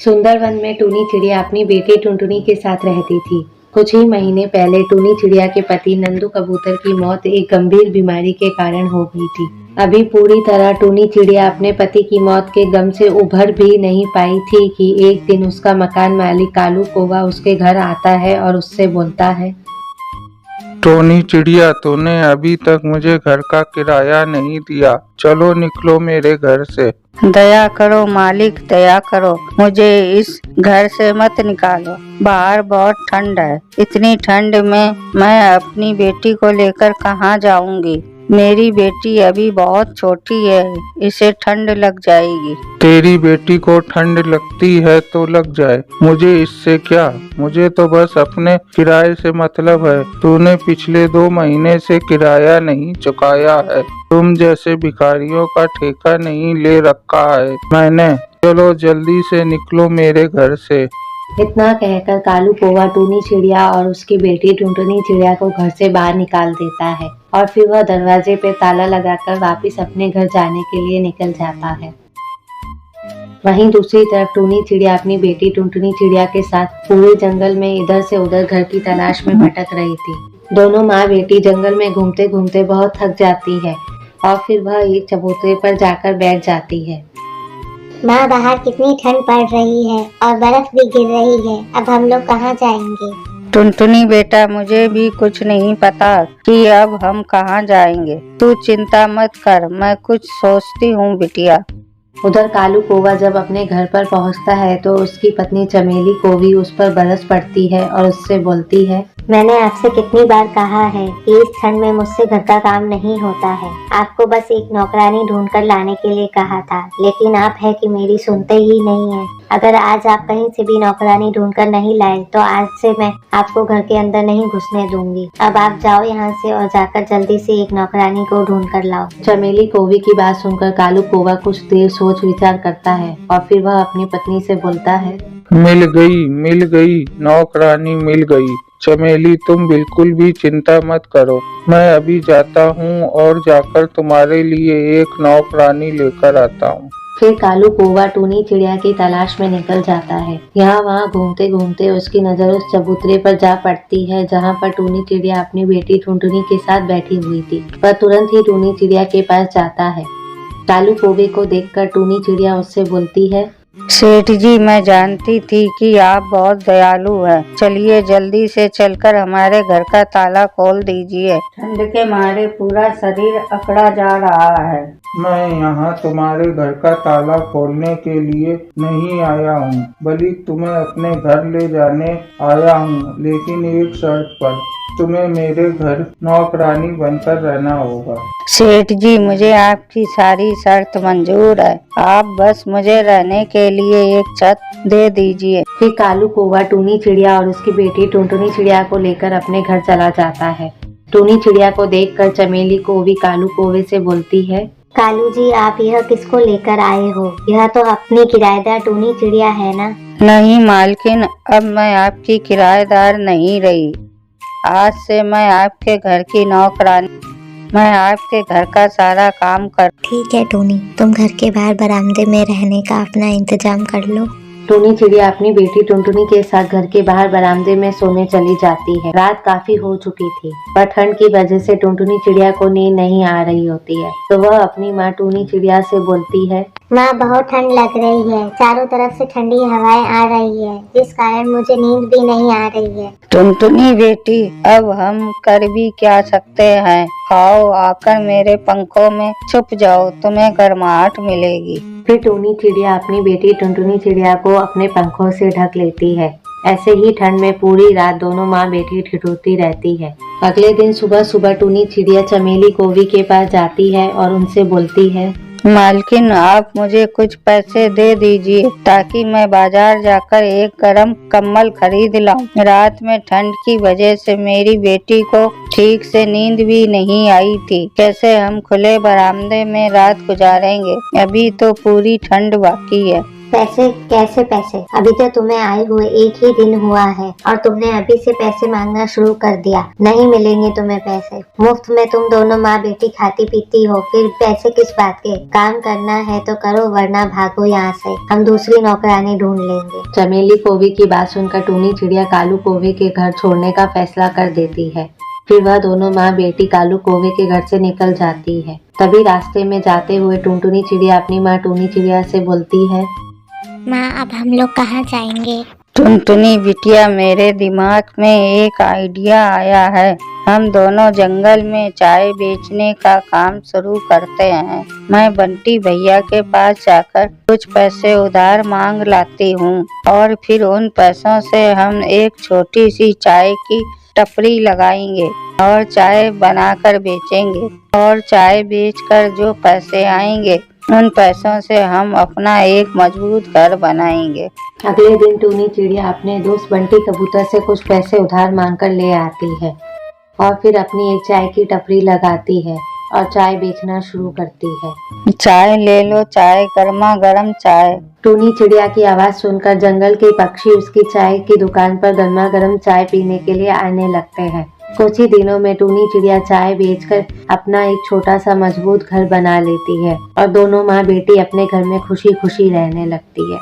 सुंदरवन में टूनी चिड़िया अपनी बेटी टुनटुनी के साथ रहती थी। कुछ ही महीने पहले टूनी चिड़िया के पति नंदू कबूतर की मौत एक गंभीर बीमारी के कारण हो गई थी। अभी पूरी तरह टूनी चिड़िया अपने पति की मौत के गम से उभर भी नहीं पाई थी कि एक दिन उसका मकान मालिक कालू कौवा उसके घर आता है और उससे बोलता है, टोनी चिड़िया, तूने अभी तक मुझे घर का किराया नहीं दिया। चलो निकलो मेरे घर से। दया करो मालिक, दया करो, मुझे इस घर से मत निकालो। बाहर बहुत ठंड है। इतनी ठंड में मैं अपनी बेटी को लेकर कहाँ जाऊंगी? मेरी बेटी अभी बहुत छोटी है, इसे ठंड लग जाएगी। तेरी बेटी को ठंड लगती है तो लग जाए, मुझे इससे क्या। मुझे तो बस अपने किराए से मतलब है। तूने पिछले 2 महीने से किराया नहीं चुकाया है। तुम जैसे भिखारियों का ठेका नहीं ले रखा है मैंने। चलो जल्दी से निकलो मेरे घर से। इतना कहकर कालू कौवा टूनी चिड़िया और उसकी बेटी टुनटुनी चिड़िया को घर से बाहर निकाल देता है और फिर वह दरवाजे पे ताला लगाकर वापस अपने घर जाने के लिए निकल जाता है। वहीं दूसरी तरफ टूनी चिड़िया अपनी बेटी टुनटुनी चिड़िया के साथ पूरे जंगल में इधर से उधर घर की तलाश में भटक रही थी। दोनों माँ बेटी जंगल में घूमते घूमते बहुत थक जाती है और फिर वह एक चबूतरे पर जाकर बैठ जाती है। माँ, बाहर कितनी ठंड पड़ रही है और बर्फ भी गिर रही है। अब हम लोग कहाँ जाएंगे? टुनटुनी बेटा, मुझे भी कुछ नहीं पता कि अब हम कहाँ जाएंगे। तू चिंता मत कर, मैं कुछ सोचती हूँ बिटिया। उधर कालू कौवा जब अपने घर पर पहुंचता है तो उसकी पत्नी चमेली कौवी उस पर बरस पड़ती है और उससे बोलती है, मैंने आपसे कितनी बार कहा है कि इस ठंड में मुझसे घर का काम नहीं होता है। आपको बस एक नौकरानी ढूंढ कर लाने के लिए कहा था, लेकिन आप है कि मेरी सुनते ही नहीं है। अगर आज आप कहीं से भी नौकरानी ढूंढ कर नहीं लाए तो आज से मैं आपको घर के अंदर नहीं घुसने दूंगी। अब आप जाओ यहाँ से और जाकर जल्दी से एक नौकरानी को ढूंढ कर लाओ। चमेली कौवी की बात सुनकर कालू कौवा कुछ देर सोच विचार करता है और फिर वह अपनी पत्नी से बोलता है, मिल गई, नौकरानी मिल गई। चमेली, तुम बिल्कुल भी चिंता मत करो। मैं अभी जाता हूँ और जाकर तुम्हारे लिए एक नौकरानी लेकर आता हूँ। फिर कालू कौवा टूनी चिड़िया की तलाश में निकल जाता है। यहाँ वहाँ घूमते घूमते उसकी नजर उस चबूतरे पर जा पड़ती है जहाँ पर टूनी चिड़िया अपनी बेटी टुनटुनी के साथ बैठी हुई थी। वह तुरंत ही टूनी चिड़िया के पास जाता है। कालू कौवे को देखकर टूनी चिड़िया उससे बोलती है, सेठ जी, मैं जानती थी कि आप बहुत दयालु हैं। चलिए जल्दी से चलकर हमारे घर का ताला खोल दीजिए। ठंड के मारे पूरा शरीर अकड़ा जा रहा है। मैं यहाँ तुम्हारे घर का ताला खोलने के लिए नहीं आया हूँ, बल्कि तुम्हें अपने घर ले जाने आया हूँ, लेकिन एक शर्त पर। तुम्हें मेरे घर नौकरानी बनकर रहना होगा। सेठ जी, मुझे आपकी सारी शर्त मंजूर है। आप बस मुझे रहने के लिए एक छत दे दीजिए। फिर कालू कौवा टूनी चिड़िया और उसकी बेटी टुनटुनी चिड़िया को लेकर अपने घर चला जाता है। टूनी चिड़िया को देखकर चमेली कौवी कालू कौवे से बोलती है, कालू जी, आप यह किसको लेकर आए हो? यह तो अपनी किराएदार टूनी चिड़िया है ना? नहीं मालकिन, अब मैं आपकी किराएदार नहीं रही। आज से मैं आपके घर की नौकरानी। मैं आपके घर का सारा काम कर। ठीक है टूनी, तुम घर के बाहर बरामदे में रहने का अपना इंतजाम कर लो। टूनी चिड़िया अपनी बेटी टुनटुनी के साथ घर के बाहर बरामदे में सोने चली जाती है। रात काफी हो चुकी थी पर ठंड की वजह से टुनटुनी चिड़िया को नींद नहीं आ रही होती है, तो वह अपनी माँ टूनी चिड़िया से बोलती है, माँ, बहुत ठंड लग रही है। चारों तरफ से ठंडी हवाएं आ रही है, जिस कारण मुझे नींद भी नहीं आ रही है। टुनटुनी बेटी, अब हम कर भी क्या सकते हैं? आओ आकर मेरे पंखों में छुप जाओ, तुम्हें गर्माहट मिलेगी। फिर टूनी चिड़िया अपनी बेटी टुनटुनी चिड़िया को अपने पंखों से ढक लेती है। ऐसे ही ठंड में पूरी रात दोनों माँ बेटी ठिठुरती रहती है। अगले दिन सुबह सुबह टूनी चिड़िया चमेली कौवी के पास जाती है और उनसे बोलती है, मालकिन, आप मुझे कुछ पैसे दे दीजिए ताकि मैं बाजार जाकर एक गरम कम्बल खरीद लाऊं। रात में ठंड की वजह से मेरी बेटी को ठीक से नींद भी नहीं आई थी। कैसे हम खुले बरामदे में रात गुजारेंगे? अभी तो पूरी ठंड बाकी है। पैसे? कैसे पैसे? अभी तो तुम्हें आए हुए एक ही दिन हुआ है और तुमने अभी से पैसे मांगना शुरू कर दिया। नहीं मिलेंगे तुम्हें पैसे। मुफ्त में तुम दोनों माँ बेटी खाती पीती हो, फिर पैसे किस बात के? काम करना है तो करो, वरना भागो यहाँ से। हम दूसरी नौकरानी ढूंढ लेंगे। चमेली कौवे की बात सुनकर टूनी चिड़िया कालू कौवे के घर छोड़ने का फैसला कर देती है। फिर वह दोनों माँ बेटी कालू कौवे के घर से निकल जाती है। तभी रास्ते में जाते हुए टुनटुनी चिड़िया अपनी माँ टूनी चिड़िया से बोलती है, माँ अब हम लोग कहाँ जाएंगे? टुनटुनी बिटिया, मेरे दिमाग में एक आइडिया आया है। हम दोनों जंगल में चाय बेचने का काम शुरू करते हैं। मैं बंटी भैया के पास जाकर कुछ पैसे उधार मांग लाती हूँ और फिर उन पैसों से हम एक छोटी सी चाय की टपरी लगाएंगे और चाय बनाकर बेचेंगे और चाय बेचकर जो पैसे आएंगे उन पैसों से हम अपना एक मजबूत घर बनाएंगे। अगले दिन टूनी चिड़िया अपने दोस्त बंटी कबूतर से कुछ पैसे उधार मांगकर ले आती है और फिर अपनी एक चाय की टपरी लगाती है और चाय बेचना शुरू करती है। चाय ले लो, चाय गर्मा गर्म चाय। टूनी चिड़िया की आवाज सुनकर जंगल के पक्षी उसकी चाय की दुकान पर गर्मा गर्म चाय पीने के लिए आने लगते हैं। कुछ ही दिनों में टूनी चिड़िया चाय बेचकर अपना एक छोटा सा मजबूत घर बना लेती है और दोनों माँ बेटी अपने घर में खुशी खुशी रहने लगती है।